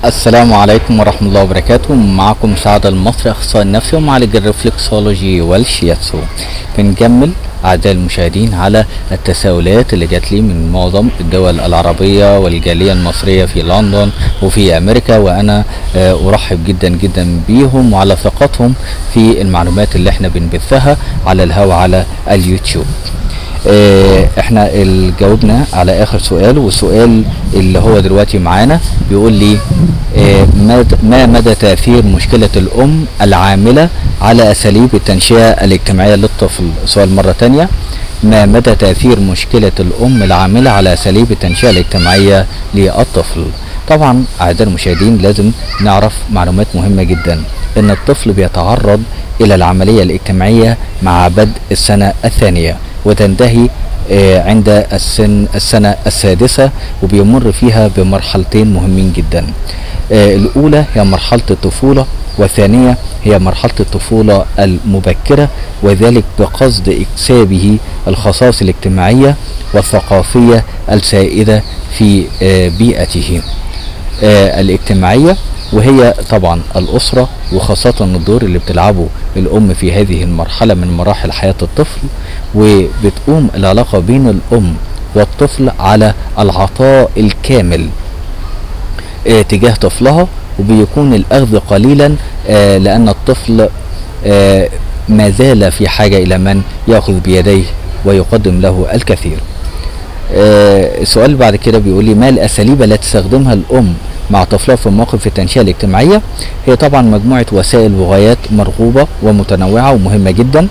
السلام عليكم ورحمة الله وبركاته. معكم سعد المصري، أخصائي نفسي ومعالج الرفلكسولوجي والشياتسو. بنكمل أعزائي المشاهدين على التساؤلات اللي جات لي من معظم الدول العربية والجالية المصرية في لندن وفي أمريكا، وأنا أرحب جدا جدا بيهم وعلى ثقتهم في المعلومات اللي احنا بنبثها على الهواء على اليوتيوب. احنا جاوبنا على اخر سؤال، والسؤال اللي هو دلوقتي معانا بيقول لي ما مدى تأثير مشكلة الأم العاملة على أساليب التنشئة الاجتماعية للطفل؟ سؤال مرة تانية، ما مدى تأثير مشكلة الأم العاملة على أساليب التنشئة الاجتماعية للطفل؟ طبعا أعزائي المشاهدين لازم نعرف معلومات مهمة جدا، إن الطفل بيتعرض إلى العملية الاجتماعية مع بدء السنة الثانية، وتنتهي عند السنة السادسة، وبيمر فيها بمرحلتين مهمين جدا. الأولى هي مرحلة الطفولة، والثانية هي مرحلة الطفولة المبكرة، وذلك بقصد إكسابه الخصائص الاجتماعية والثقافية السائدة في بيئته الاجتماعية، وهي طبعا الأسرة، وخاصة الدور اللي بتلعبه الأم في هذه المرحلة من مراحل حياة الطفل. وبتقوم العلاقة بين الأم والطفل على العطاء الكامل تجاه طفلها، وبيكون الأخذ قليلا لأن الطفل ما زال في حاجة إلى من يأخذ بيديه ويقدم له الكثير. السؤال بعد كده بيقول لي ما الأساليب التي تستخدمها الأم مع طفلها في مواقف التنشئة الاجتماعية؟ هي طبعا مجموعة وسائل وغايات مرغوبة ومتنوعة ومهمة جدا.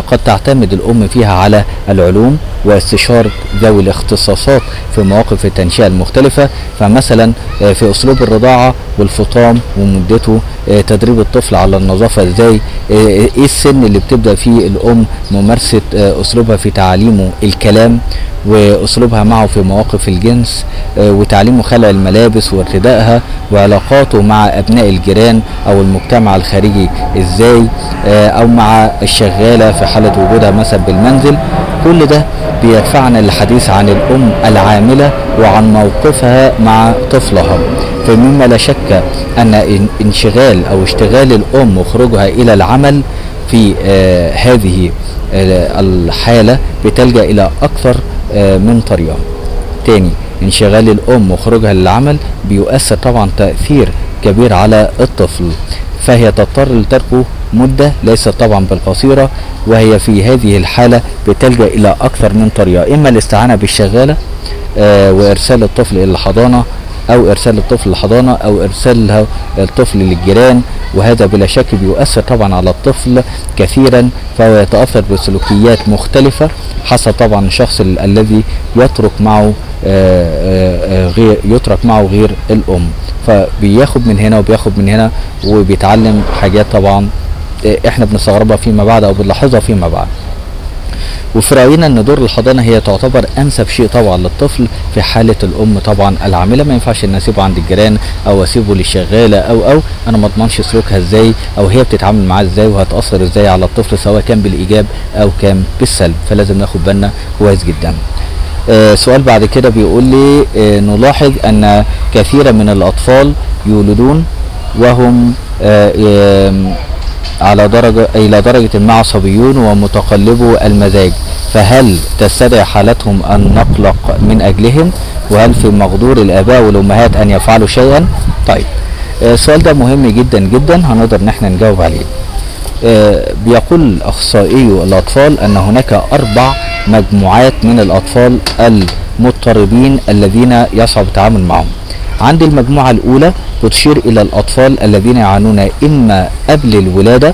قد تعتمد الأم فيها على العلوم واستشارة ذوي الاختصاصات في مواقف التنشئة المختلفة، فمثلا في أسلوب الرضاعة والفطام ومدته، تدريب الطفل على النظافة ازاي، ايه السن اللي بتبدأ فيه الأم ممارسة أسلوبها في تعليمه الكلام، وأسلوبها معه في مواقف الجنس، وتعليمه خلع الملابس وارتدائها، وعلاقاته مع أبناء الجيران أو المجتمع الخارجي ازاي، أو مع الشغالة في حالة وجودها مثلا بالمنزل. كل ده بيدفعنا للحديث عن الأم العاملة وعن موقفها مع طفلها. فمما لا شك أن انشغال أو اشتغال الأم وخروجها إلى العمل في هذه الحالة بتلجأ إلى أكثر من طريقة. تاني، انشغال الأم وخروجها للعمل بيؤثر طبعا تأثير كبير على الطفل، فهي تضطر لتركه مدة ليست طبعا بالقصيرة، وهي في هذه الحالة بتلجأ إلى أكثر من طريقة، إما الاستعانة بالشغالة وإرسال الطفل إلى الحضانة، أو إرسال الطفل للحضانة، أو إرسال الطفل للجيران، وهذا بلا شك بيؤثر طبعا على الطفل كثيرا، فهو يتأثر بسلوكيات مختلفة حسب طبعا الشخص الذي يترك معه غير الأم، فبياخد من هنا وبياخد من هنا، وبيتعلم حاجات طبعا احنا بنستغربها فيما بعد او بنلاحظها فيما بعد. وفي رأينا ان دور الحضانة هي تعتبر انسب شيء طبعا للطفل في حالة الام طبعا العاملة. ما ينفعش ان اسيبه عند الجيران او اسيبه للشغالة او انا ما اضمنش سلوكها ازاي او هي بتتعامل معاه ازاي وهتأثر ازاي على الطفل سواء كان بالايجاب او كان بالسلب، فلازم ناخد بالنا كويس جدا. سؤال بعد كده بيقول لي نلاحظ ان كثيرا من الاطفال يولدون وهم إلى درجة ما عصبيون ومتقلبو المزاج، فهل تستدعي حالتهم أن نقلق من أجلهم؟ وهل في مقدور الآباء والأمهات أن يفعلوا شيئا؟ طيب، السؤال ده مهم جدا جدا، هنقدر ان احنا نجاوب عليه. بيقول أخصائي الأطفال أن هناك 4 مجموعات من الأطفال المضطربين الذين يصعب التعامل معهم. عند المجموعة الأولى بتشير إلى الأطفال الذين يعانون إما قبل الولادة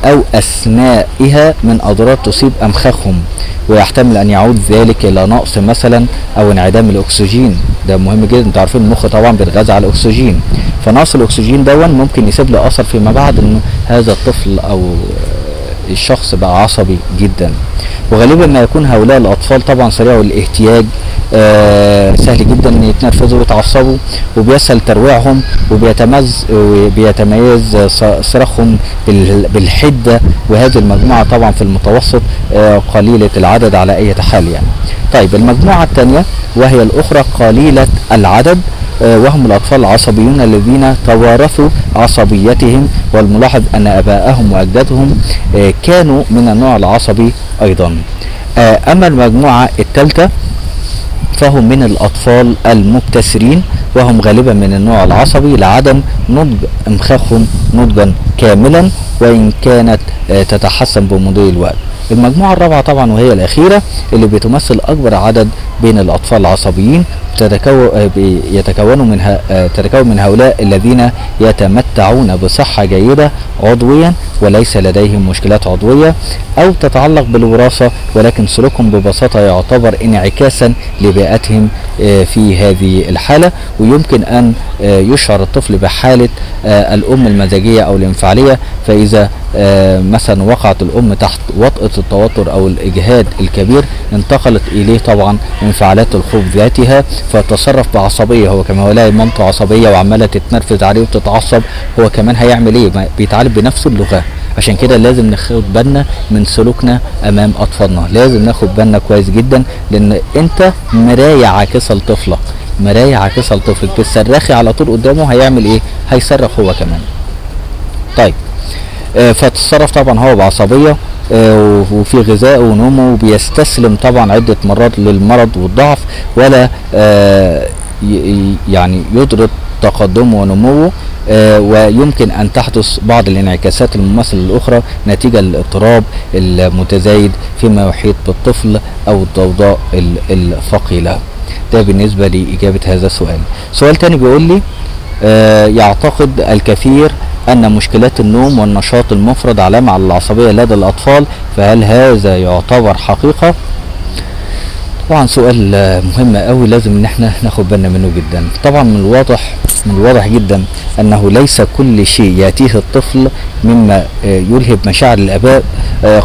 أو أثنائها من أضرار تصيب أمخاخهم، ويحتمل أن يعود ذلك إلى نقص مثلا أو انعدام الأكسجين. ده مهم جدا، انتوا عارفين المخ طبعا بيتغذى على الأكسجين، فنقص الأكسجين ممكن يسيب له أثر فيما بعد إنه هذا الطفل أو الشخص بقى عصبي جدا. وغالبا ما يكون هؤلاء الأطفال طبعا سريع الاحتياج، سهل جدا ان يتنرفزوا ويتعصبوا، وبيسهل ترويعهم، وبيتميز صراخهم بالحدة، وهذه المجموعة طبعا في المتوسط قليلة العدد على اي حال يعني. طيب المجموعة الثانية وهي الاخرى قليلة العدد، وهم الأطفال العصبيون الذين توارثوا عصبيتهم، والملاحظ أن أبائهم وأجدادهم كانوا من النوع العصبي أيضا. أما المجموعة الثالثة فهم من الأطفال المبتسرين، وهم غالبا من النوع العصبي لعدم نضج إمخاخهم نضجا كاملا، وإن كانت تتحسن بمضي الوقت. المجموعة الرابعة طبعا وهي الأخيرة اللي بتمثل أكبر عدد بين الأطفال العصبيين، تتكون من هؤلاء الذين يتمتعون بصحة جيدة عضويا وليس لديهم مشكلات عضوية أو تتعلق بالوراثة، ولكن سلوكهم ببساطة يعتبر انعكاسا لبيئتهم في هذه الحالة. ويمكن أن يشعر الطفل بحالة الأم المزاجية أو الانفعالية، فإذا مثلا وقعت الأم تحت وطأة التوتر أو الإجهاد الكبير انتقلت إليه طبعا انفعالات الخوف ذاتها، فتصرف بعصبية. هو كمان هو مامته عصبية وعمالة تتنرفز عليه وتتعصب، هو كمان هيعمل ايه؟ بيتعالج بنفس اللغة. عشان كده لازم ناخد بالنا من سلوكنا امام اطفالنا، لازم ناخد بالنا كويس جدا، لان انت مراية عاكسة لطفلك، مراية عاكسة لطفلك. بتصرخي على طول قدامه هيعمل ايه؟ هيصرخ هو كمان. طيب فتصرف طبعا هو بعصبية وفي غذائه ونومه، وبيستسلم طبعا عدة مرات للمرض والضعف، ولا يعني يدرك تقدمه ونموه. ويمكن أن تحدث بعض الانعكاسات المماثلة الأخرى نتيجة للاضطراب المتزايد فيما يحيط بالطفل أو الضوضاء الثقيلة. ده بالنسبة لإجابة هذا السؤال. سؤال تاني بيقول لي يعتقد الكثير أن مشكلات النوم والنشاط المفرط علامة على العصبية لدى الأطفال، فهل هذا يعتبر حقيقة؟ طبعا سؤال مهم قوي، لازم ان احنا ناخد بالنا منه جدا. طبعا من الواضح جدا انه ليس كل شيء ياتيه الطفل مما يلهب مشاعر الاباء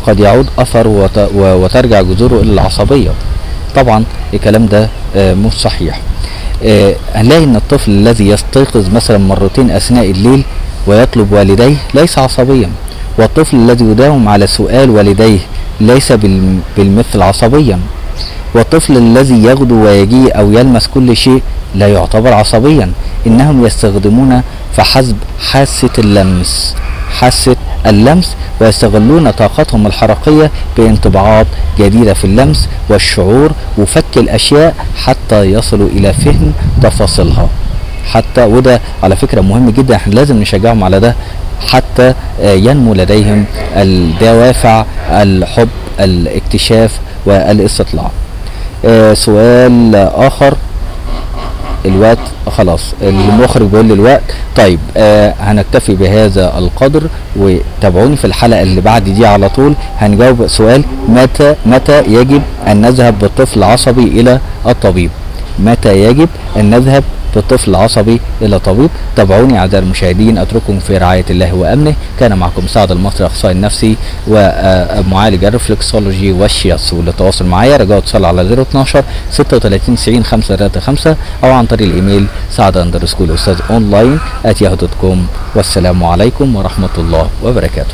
قد يعود اثر وترجع جذوره الى العصبية. طبعا الكلام ده مش صحيح. هنلاقي ان الطفل الذي يستيقظ مثلا مرتين اثناء الليل ويطلب والديه ليس عصبيا، والطفل الذي يداوم على سؤال والديه ليس بالمثل عصبيا، والطفل الذي يغدو ويجيء أو يلمس كل شيء لا يعتبر عصبيا. إنهم يستخدمون فحسب حاسة اللمس ويستغلون طاقتهم الحركية بانطباعات جديدة في اللمس والشعور وفك الأشياء حتى يصلوا إلى فهم تفاصيلها. حتى وده على فكرة مهم جدا، احنا لازم نشجعهم على ده حتى ينمو لديهم الدوافع الحب الاكتشاف والاستطلاع. سؤال آخر. الوقت خلاص، المخرج بيقول لي الوقت. طيب هنكتفي بهذا القدر، وتابعوني في الحلقة اللي بعد دي على طول. هنجاوب سؤال متى يجب أن نذهب بالطفل العصبي إلى الطبيب؟ متى يجب أن نذهب بالطفل العصبي إلى طبيب؟ تابعوني أعزائي المشاهدين، أترككم في رعاية الله وأمنه. كان معكم سعد المصري، أخصائي النفسي ومعالج الرفلكسولوجي والشياتسو. للتواصل معايا رجاء اتصال على 012 36 90 535 أو عن طريق الإيميل سعد_الأستاذ online @yahoo.com. والسلام عليكم ورحمة الله وبركاته.